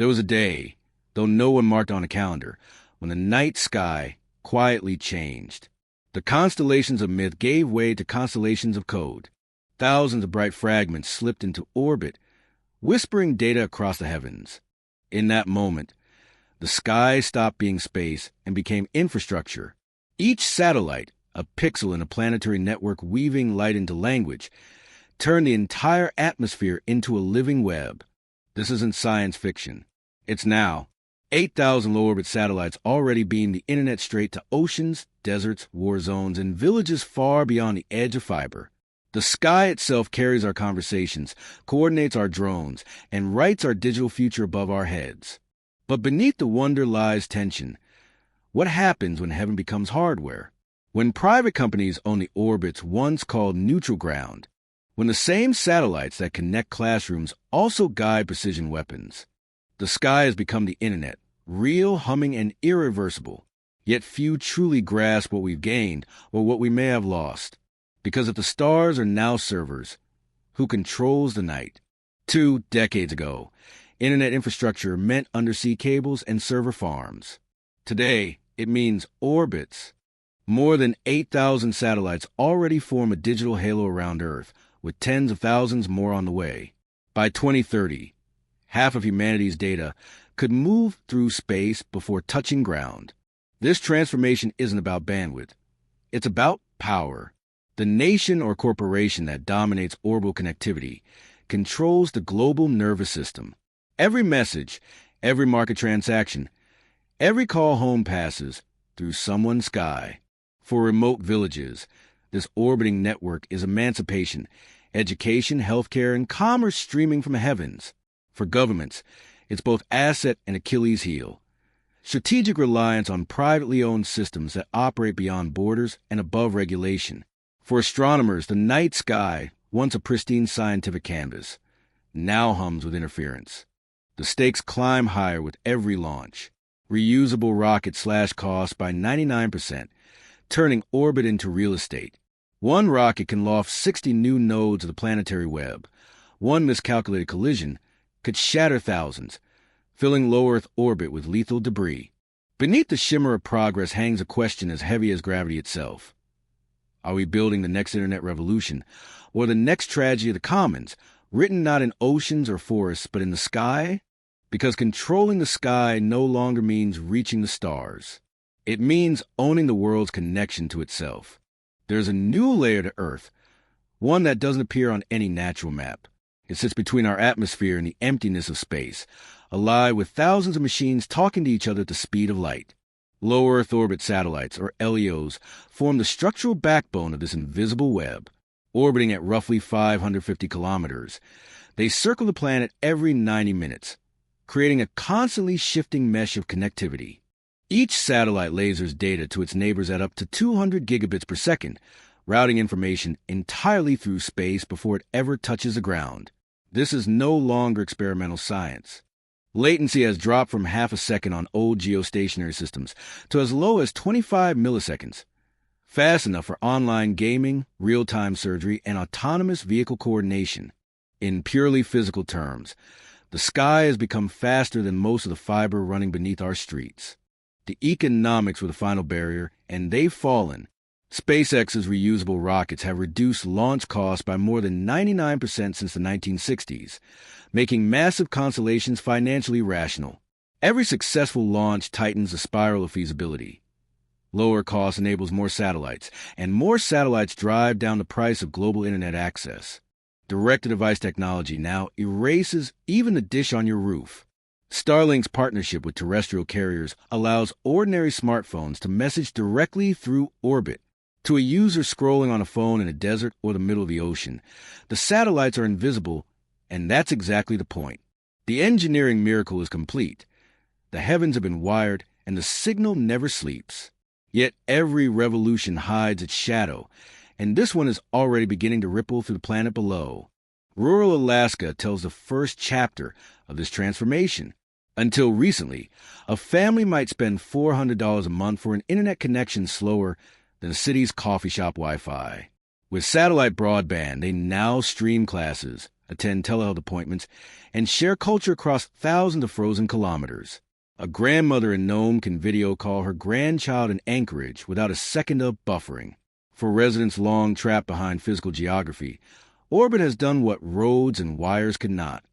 There was a day, though no one marked on a calendar, when the night sky quietly changed. The constellations of myth gave way to constellations of code. Thousands of bright fragments slipped into orbit, whispering data across the heavens. In that moment, the sky stopped being space and became infrastructure. Each satellite, a pixel in a planetary network weaving light into language, turned the entire atmosphere into a living web. This isn't science fiction. It's now. 8,000 low-orbit satellites already beam the internet straight to oceans, deserts, war zones, and villages far beyond the edge of fiber. The sky itself carries our conversations, coordinates our drones, and writes our digital future above our heads. But beneath the wonder lies tension. What happens when heaven becomes hardware? When private companies own the orbits once called neutral ground? When the same satellites that connect classrooms also guide precision weapons? The sky has become the internet, real, humming, and irreversible. Yet few truly grasp what we've gained or what we may have lost. Because if the stars are now servers, who controls the night? 2 decades ago, internet infrastructure meant undersea cables and server farms. Today, it means orbits. More than 8,000 satellites already form a digital halo around Earth, with tens of thousands more on the way. By 2030, half of humanity's data could move through space before touching ground. This transformation isn't about bandwidth. It's about power. The nation or corporation that dominates orbital connectivity controls the global nervous system. Every message, every market transaction, every call home passes through someone's sky. For remote villages, this orbiting network is emancipation, education, healthcare, and commerce streaming from the heavens. For governments, it's both asset and Achilles heel. Strategic reliance on privately owned systems that operate beyond borders and above regulation. For astronomers, the night sky, once a pristine scientific canvas, now hums with interference. The stakes climb higher with every launch. Reusable rockets slash costs by 99%, turning orbit into real estate. One rocket can loft 60 new nodes of the planetary web. One miscalculated collision could shatter thousands, filling low Earth orbit with lethal debris. Beneath the shimmer of progress hangs a question as heavy as gravity itself. Are we building the next internet revolution, or the next tragedy of the commons, written not in oceans or forests, but in the sky? Because controlling the sky no longer means reaching the stars. It means owning the world's connection to itself. There's a new layer to Earth, one that doesn't appear on any natural map. It sits between our atmosphere and the emptiness of space, alive with thousands of machines talking to each other at the speed of light. Low Earth orbit satellites, or LEOs, form the structural backbone of this invisible web. Orbiting at roughly 550 kilometers, they circle the planet every 90 minutes, creating a constantly shifting mesh of connectivity. Each satellite lasers data to its neighbors at up to 200 gigabits per second, routing information entirely through space before it ever touches the ground. This is no longer experimental science. Latency has dropped from half a second on old geostationary systems to as low as 25 milliseconds, fast enough for online gaming, real-time surgery, and autonomous vehicle coordination. In purely physical terms, the sky has become faster than most of the fiber running beneath our streets. The economics were the final barrier, and they've fallen. SpaceX's reusable rockets have reduced launch costs by more than 99% since the 1960s, making massive constellations financially rational. Every successful launch tightens the spiral of feasibility. Lower cost enables more satellites, and more satellites drive down the price of global internet access. Direct-to-device technology now erases even the dish on your roof. Starlink's partnership with terrestrial carriers allows ordinary smartphones to message directly through orbit. To a user scrolling on a phone in a desert or the middle of the ocean, the satellites are invisible, and that's exactly the point. The engineering miracle is complete. The heavens have been wired, and the signal never sleeps. Yet every revolution hides its shadow, and this one is already beginning to ripple through the planet below. Rural Alaska tells the first chapter of this transformation. Until recently, a family might spend $400 a month for an internet connection slower than a city's coffee shop Wi-Fi. With satellite broadband, they now stream classes, attend telehealth appointments, and share culture across thousands of frozen kilometers. A grandmother in Nome can video call her grandchild in Anchorage without a second of buffering. For residents long trapped behind physical geography, orbit has done what roads and wires could not.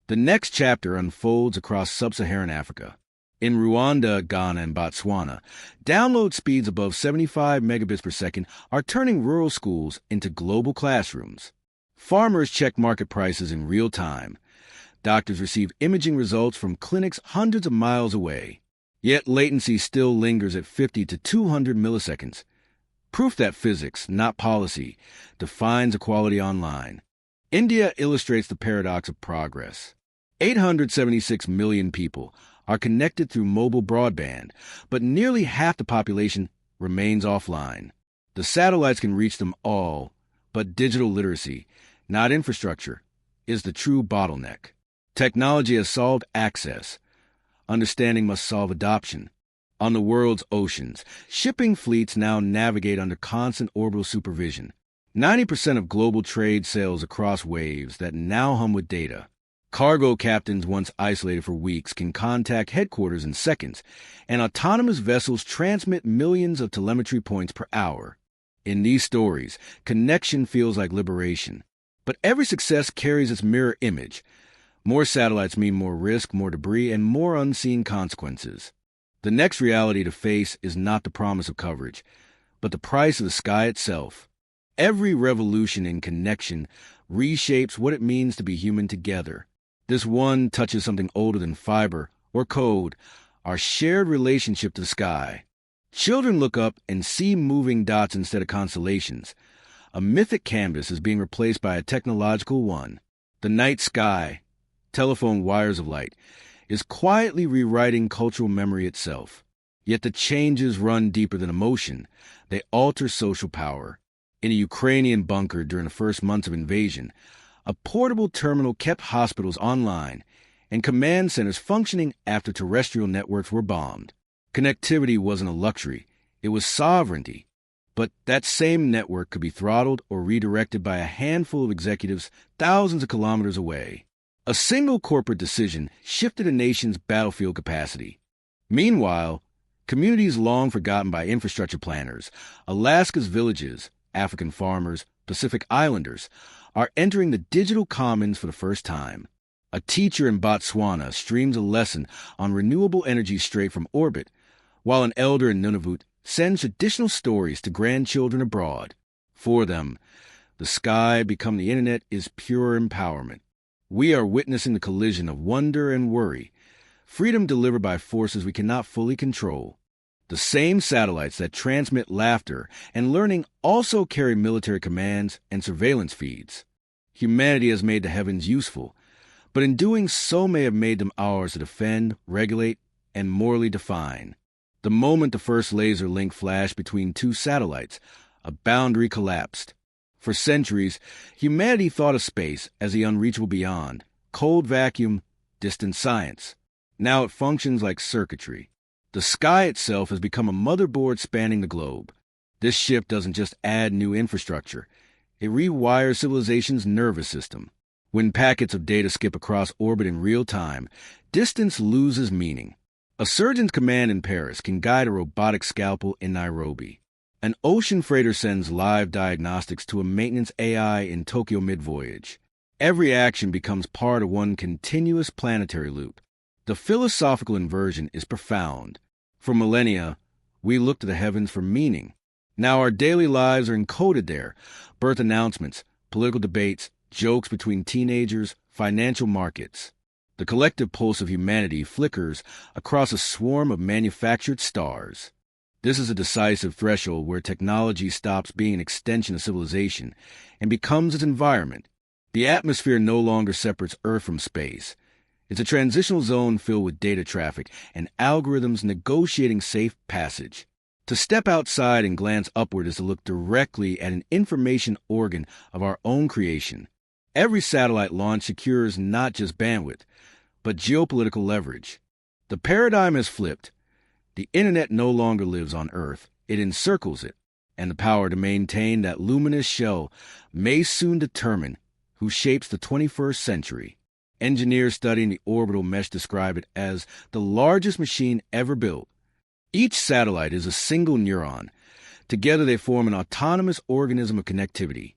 The next chapter unfolds across sub-Saharan Africa. In Rwanda, Ghana, and Botswana, download speeds above 75 megabits per second are turning rural schools into global classrooms. Farmers check market prices in real time. Doctors receive imaging results from clinics hundreds of miles away. Yet latency still lingers at 50 to 200 milliseconds. Proof that physics, not policy, defines equality online. India illustrates the paradox of progress. 876 million people are connected through mobile broadband, but nearly half the population remains offline. The satellites can reach them all, but digital literacy, not infrastructure, is the true bottleneck. Technology has solved access. Understanding must solve adoption. On the world's oceans, shipping fleets now navigate under constant orbital supervision. 90% of global trade sails across waves that now hum with data. Cargo captains once isolated for weeks can contact headquarters in seconds, and autonomous vessels transmit millions of telemetry points per hour. In these stories, connection feels like liberation. But every success carries its mirror image. More satellites mean more risk, more debris, and more unseen consequences. The next reality to face is not the promise of coverage, but the price of the sky itself. Every revolution in connection reshapes what it means to be human together. This one touches something older than fiber or code, our shared relationship to the sky. Children look up and see moving dots instead of constellations. A mythic canvas is being replaced by a technological one. The night sky, telephone wires of light, is quietly rewriting cultural memory itself. Yet the changes run deeper than emotion. They alter social power. In a Ukrainian bunker during the first months of invasion, a portable terminal kept hospitals online and command centers functioning after terrestrial networks were bombed. Connectivity wasn't a luxury, it was sovereignty. But that same network could be throttled or redirected by a handful of executives thousands of kilometers away. A single corporate decision shifted a nation's battlefield capacity. Meanwhile, communities long forgotten by infrastructure planners, Alaska's villages, African farmers, Pacific Islanders, are entering the digital commons for the first time. A teacher in Botswana streams a lesson on renewable energy straight from orbit, while an elder in Nunavut sends traditional stories to grandchildren abroad. For them, the sky become the internet is pure empowerment. We are witnessing the collision of wonder and worry, freedom delivered by forces we cannot fully control. The same satellites that transmit laughter and learning also carry military commands and surveillance feeds. Humanity has made the heavens useful, but in doing so may have made them ours to defend, regulate, and morally define. The moment the first laser link flashed between two satellites, a boundary collapsed. For centuries, humanity thought of space as the unreachable beyond, cold vacuum, distant science. Now it functions like circuitry. The sky itself has become a motherboard spanning the globe. This shift doesn't just add new infrastructure. It rewires civilization's nervous system. When packets of data skip across orbit in real time, distance loses meaning. A surgeon's command in Paris can guide a robotic scalpel in Nairobi. An ocean freighter sends live diagnostics to a maintenance AI in Tokyo mid-voyage. Every action becomes part of one continuous planetary loop. The philosophical inversion is profound. For millennia, we looked to the heavens for meaning. Now our daily lives are encoded there. Birth announcements, political debates, jokes between teenagers, financial markets. The collective pulse of humanity flickers across a swarm of manufactured stars. This is a decisive threshold where technology stops being an extension of civilization and becomes its environment. The atmosphere no longer separates Earth from space. It's a transitional zone filled with data traffic and algorithms negotiating safe passage. To step outside and glance upward is to look directly at an information organ of our own creation. Every satellite launch secures not just bandwidth, but geopolitical leverage. The paradigm has flipped. The internet no longer lives on Earth, it encircles it, and the power to maintain that luminous shell may soon determine who shapes the 21st century. Engineers studying the orbital mesh describe it as the largest machine ever built. Each satellite is a single neuron. Together they form an autonomous organism of connectivity.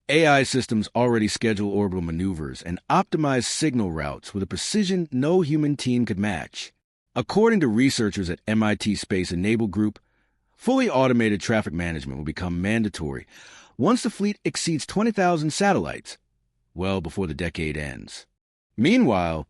AI systems already schedule orbital maneuvers and optimize signal routes with a precision no human team could match. According to researchers at MIT Space Enable Group, fully automated traffic management will become mandatory once the fleet exceeds 20,000 satellites, well before the decade ends. Meanwhile,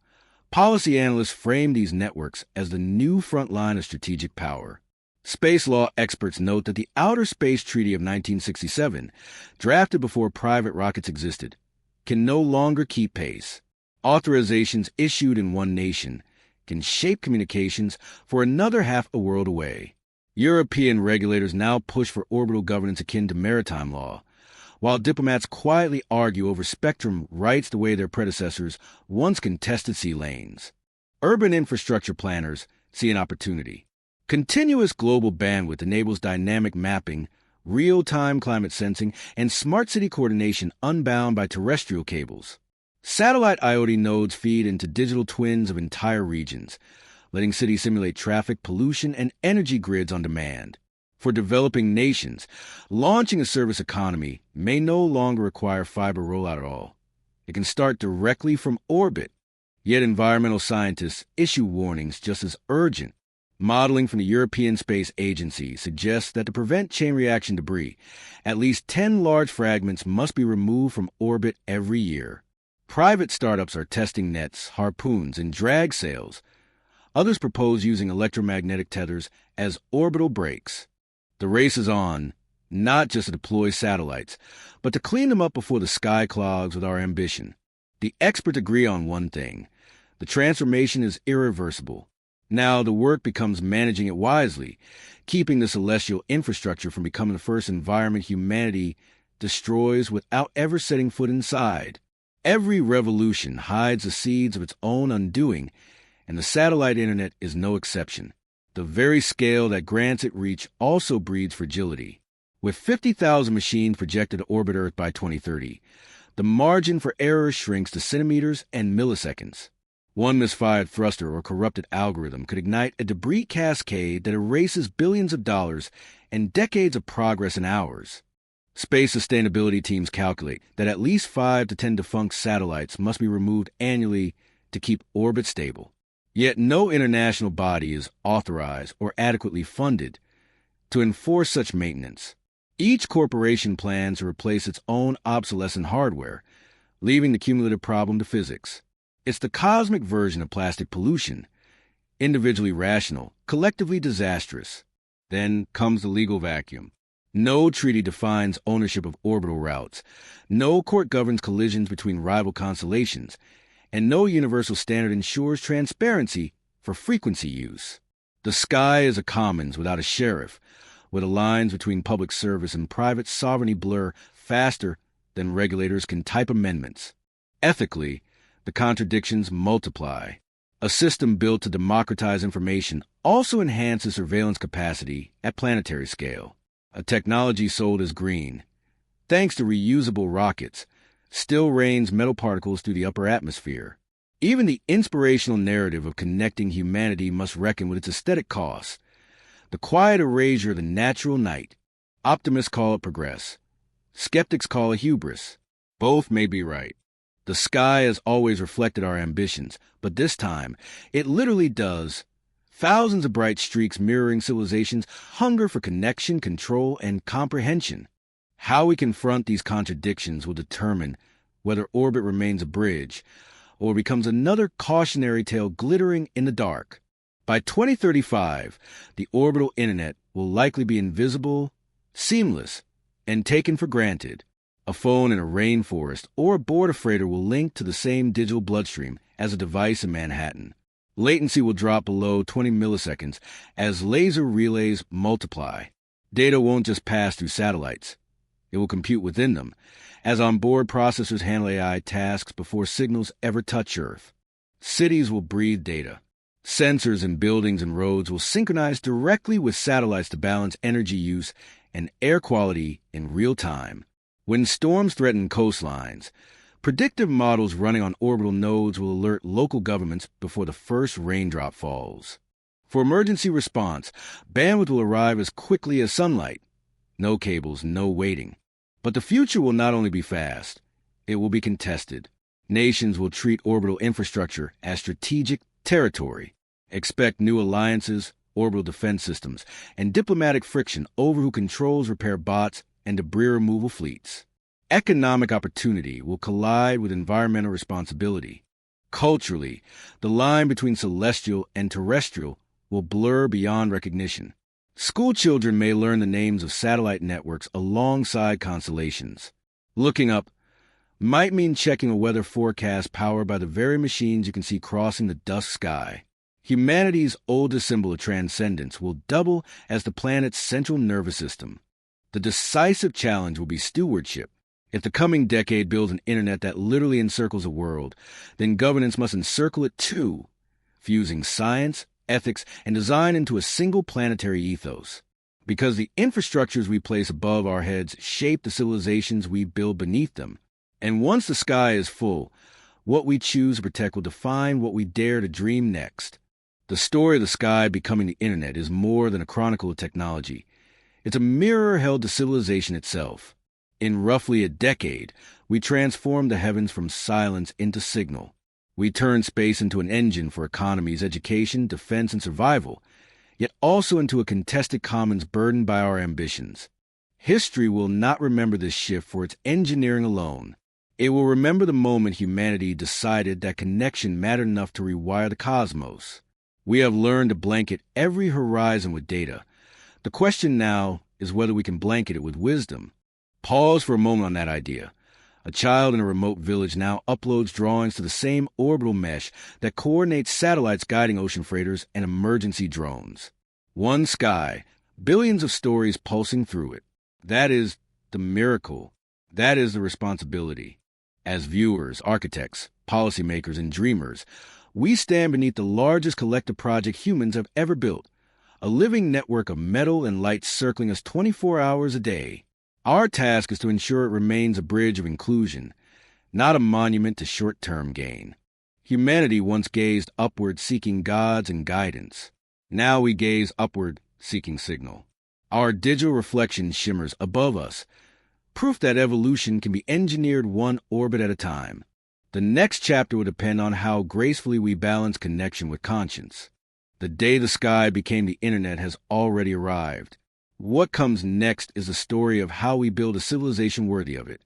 policy analysts frame these networks as the new front line of strategic power. Space law experts note that the Outer Space Treaty of 1967, drafted before private rockets existed, can no longer keep pace. Authorizations issued in one nation can shape communications for another half a world away. European regulators now push for orbital governance akin to maritime law, while diplomats quietly argue over spectrum rights the way their predecessors once contested sea lanes. Urban infrastructure planners see an opportunity. Continuous global bandwidth enables dynamic mapping, real-time climate sensing, and smart city coordination unbound by terrestrial cables. Satellite IoT nodes feed into digital twins of entire regions, letting cities simulate traffic, pollution, and energy grids on demand. For developing nations, launching a service economy may no longer require fiber rollout at all. It can start directly from orbit. Yet environmental scientists issue warnings just as urgent. Modeling from the European Space Agency suggests that to prevent chain reaction debris, at least 10 large fragments must be removed from orbit every year. Private startups are testing nets, harpoons, and drag sails. Others propose using electromagnetic tethers as orbital brakes. The race is on, not just to deploy satellites, but to clean them up before the sky clogs with our ambition. The experts agree on one thing: the transformation is irreversible. Now the work becomes managing it wisely, keeping the celestial infrastructure from becoming the first environment humanity destroys without ever setting foot inside. Every revolution hides the seeds of its own undoing, and the satellite internet is no exception. The very scale that grants it reach also breeds fragility. With 50,000 machines projected to orbit Earth by 2030, the margin for error shrinks to centimeters and milliseconds. One misfired thruster or corrupted algorithm could ignite a debris cascade that erases billions of dollars and decades of progress in hours. Space sustainability teams calculate that at least 5 to 10 defunct satellites must be removed annually to keep orbit stable. Yet no international body is authorized or adequately funded to enforce such maintenance. Each corporation plans to replace its own obsolescent hardware, leaving the cumulative problem to physics. It's the cosmic version of plastic pollution, individually rational, collectively disastrous. Then comes the legal vacuum. No treaty defines ownership of orbital routes. No court governs collisions between rival constellations. And no universal standard ensures transparency for frequency use. The sky is a commons without a sheriff, where the lines between public service and private sovereignty blur faster than regulators can type amendments. Ethically, the contradictions multiply. A system built to democratize information also enhances surveillance capacity at planetary scale. A technology sold as green, thanks to reusable rockets, still rains metal particles through the upper atmosphere. Even the inspirational narrative of connecting humanity must reckon with its aesthetic costs. The quiet erasure of the natural night. Optimists call it progress. Skeptics call it hubris. Both may be right. The sky has always reflected our ambitions, but this time, it literally does. Thousands of bright streaks mirroring civilization's hunger for connection, control, and comprehension. How we confront these contradictions will determine whether orbit remains a bridge or becomes another cautionary tale glittering in the dark. By 2035, the orbital internet will likely be invisible, seamless, and taken for granted. A phone in a rainforest or a border freighter will link to the same digital bloodstream as a device in Manhattan. Latency will drop below 20 milliseconds as laser relays multiply. Data won't just pass through satellites. It will compute within them, as onboard processors handle AI tasks before signals ever touch Earth. Cities will breathe data. Sensors in buildings and roads will synchronize directly with satellites to balance energy use and air quality in real time. When storms threaten coastlines, Predictive models running on orbital nodes will alert local governments before the first raindrop falls. For emergency response, bandwidth will arrive as quickly as sunlight. No cables, no waiting. But the future will not only be fast, it will be contested. Nations will treat orbital infrastructure as strategic territory. Expect new alliances, orbital defense systems, and diplomatic friction over who controls repair bots and debris removal fleets. Economic opportunity will collide with environmental responsibility. Culturally, the line between celestial and terrestrial will blur beyond recognition. School children may learn the names of satellite networks alongside constellations. Looking up might mean checking a weather forecast powered by the very machines you can see crossing the dusk sky. Humanity's oldest symbol of transcendence will double as the planet's central nervous system. The decisive challenge will be stewardship. If the coming decade builds an internet that literally encircles a world, then governance must encircle it too, fusing science, ethics, and design into a single planetary ethos. Because the infrastructures we place above our heads shape the civilizations we build beneath them. And once the sky is full, what we choose to protect will define what we dare to dream next. The story of the sky becoming the internet is more than a chronicle of technology. It's a mirror held to civilization itself. In roughly a decade, we transformed the heavens from silence into signal. We turned space into an engine for economies, education, defense, and survival, yet also into a contested commons burdened by our ambitions. History will not remember this shift for its engineering alone. It will remember the moment humanity decided that connection mattered enough to rewire the cosmos. We have learned to blanket every horizon with data. The question now is whether we can blanket it with wisdom. Pause for a moment on that idea. A child in a remote village now uploads drawings to the same orbital mesh that coordinates satellites guiding ocean freighters and emergency drones. One sky, billions of stories pulsing through it. That is the miracle. That is the responsibility. As viewers, architects, policymakers, and dreamers, we stand beneath the largest collective project humans have ever built, a living network of metal and light circling us 24 hours a day. Our task is to ensure it remains a bridge of inclusion, not a monument to short-term gain. Humanity once gazed upward seeking gods and guidance. Now we gaze upward seeking signal. Our digital reflection shimmers above us, proof that evolution can be engineered one orbit at a time. The next chapter will depend on how gracefully we balance connection with conscience. The day the sky became the internet has already arrived. What comes next is a story of how we build a civilization worthy of it.